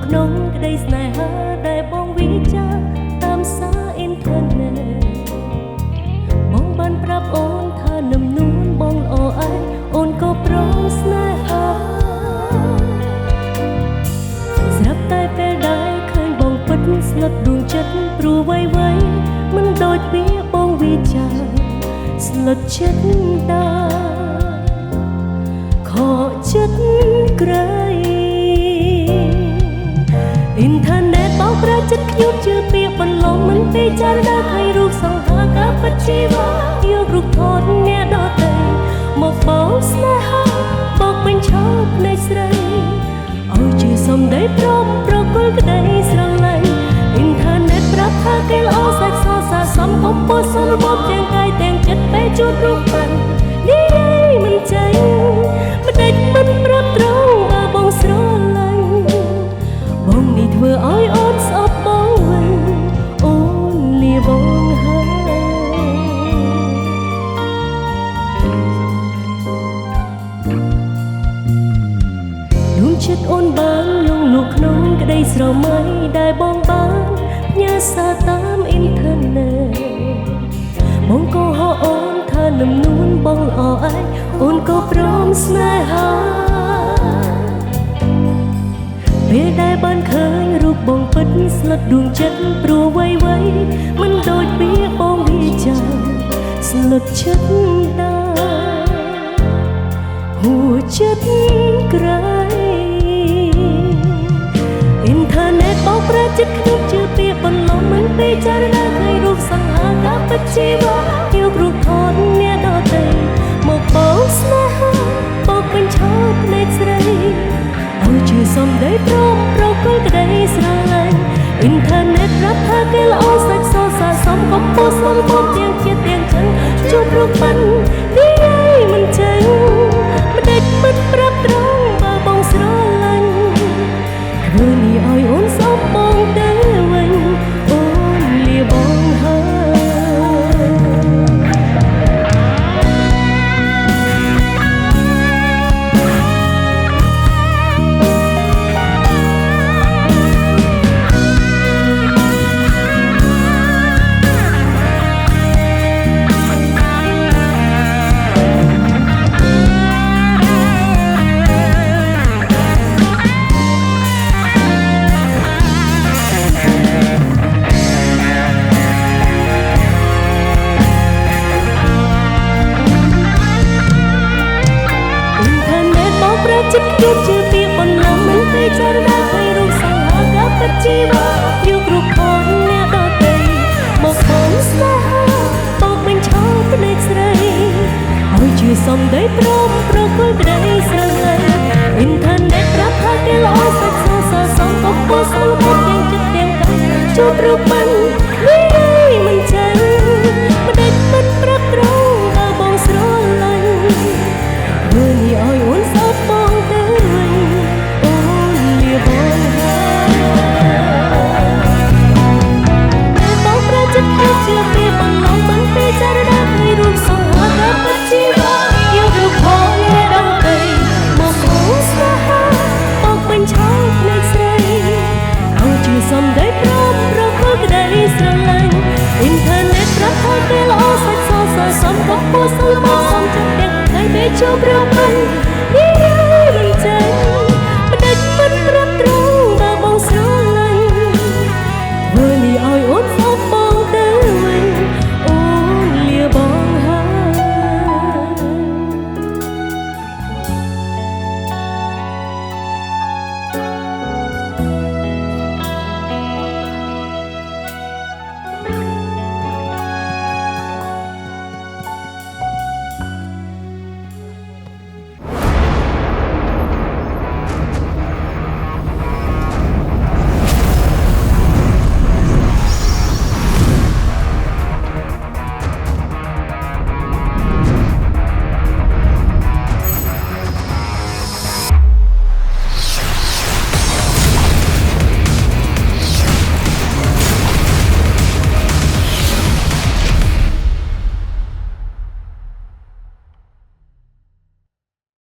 ក្នុងក្តីស្នេហាដែលបងវិចារតាមសារអ៊ីនធឺណិតបងបានប្រាប់អូនថានឹមនួនបងល្អឯងអូនក៏ព្រមស្នេហាស្រាប់តែពេលដែលឃើញបងពិតស្លុតដួងចិត្តព្រោះវ័យមិនដូចពីបងវិចារស្លុតចិត្តដែរខកចិត្តក្រៃអ៊ីនធឺណិតបងប្រើចិត្តខ្ញុំជឿពីបន្លំមិនពិចារណាឃើញរូបសង្ហាការពិតជីវ៉ាយករូបថតអ្នកដទៃមកបោកស្នេហាបោកពេញឆោតភ្នែកស្រីឲ្យជាសំដីព្រមប្រគល់ក្តីស្រឡាញ់អ៊ីនធឺណិតប្រាប់ថាគេល្អសាច់សសាសំកំពុះសំរបបទាំងកាយទាំងចិត្តពេលជួបរូបបាននិយាយមិនចេញមិនដេចមិនប្រាប់ត្រង់បើបងស្រឡាញ់បងនេះធ្វើឲ្យអូនស្អប់បងវិញអូនលាបងហើយដួងចិត្តអូនបានលងលក់ក្នុងក្តីស្រមៃដែលបងបានផ្ញើសារតាមអ៊ីនធឺណិតបងក៏ហៅអូនថានឹមនួនបងល្អឯងអូនក៏ព្រមស្នេហាពេលដែលបានឃើញរូបបងពិតស្លុតដួងចិត្តព្រោះវ័យមិនដូចពីបងវិចារស្លុតចិត្តដែរហួចិត្តក្រៃអ៊ីនធឺណិតបងប្រើចិត្តខ្ញុំជឿពីបន្លំមិនពិចារណាឃើញរូបសង្ហាការពិតជីវ៉ាយករូបថតអ្នកដទៃមកបោកស្នេហាបោកពេញឆោតភ្នែកស្រីឲ្យជាសំដីព្រមប្រគល់ក្តីស្រឡាញ់អ៊ីនធឺណិតប្រាប់ថាគេល្អសាច់សសាសំកំពុះសំបំទាំងជាតិទាំងចិនជួបរូបបាននិយាយមិនចេញមិនដេចមិនប្រាប់ត្រង់បើបងស្រឡាញ់ធ្វើនេះឲ្យអូនស្អប់បងទៅវិញអូនលាបងហើយចិត្តខ្ញុំជឿពីបន្លំមិនពិចារណាឃើញរូបសង្ហាការពិតជីវ៉ាយករូបថតអ្នកដទៃមកបងស្នេហាបោកពេញឆោតភ្នែកស្រីឲ្យជាសំដីព្រមប្រគល់ក្តីស្រឡាញ់អ៊ីនធឺណិតប្រាប់ថាគេល្អសាច់សសាសំកំពុះសំបំទាំងចិត្តទាំងកាយជួបរូបបាននិយាយមិនចេញមិនដេចមិនប្រាប់ត្រង់បើបងស្រឡាញ់ធ្វើនេះឲ្យអូនស្អប់បងទៅវិញអូនលាបងហើយបងប្រើចិត្តខ្ញុំជឿពីបន្លំមិនពិចារណាឃើញរូបសង្ហាការពិតជីវ៉ាយករូបផងអ្នកដទៃមកអូនស្នេហាបោកពេញឆោតភ្នែកស្រីឲ្យជាសំដីព្រមប្រគល់ក្តីស្រឡាញ់អ៊ីនធឺណិតប្រាប់ថាគេល្អសាច់សសាសំកំពុះសំបំសំចិត្តទាំងថ្ងៃពេលជួបរូបបាន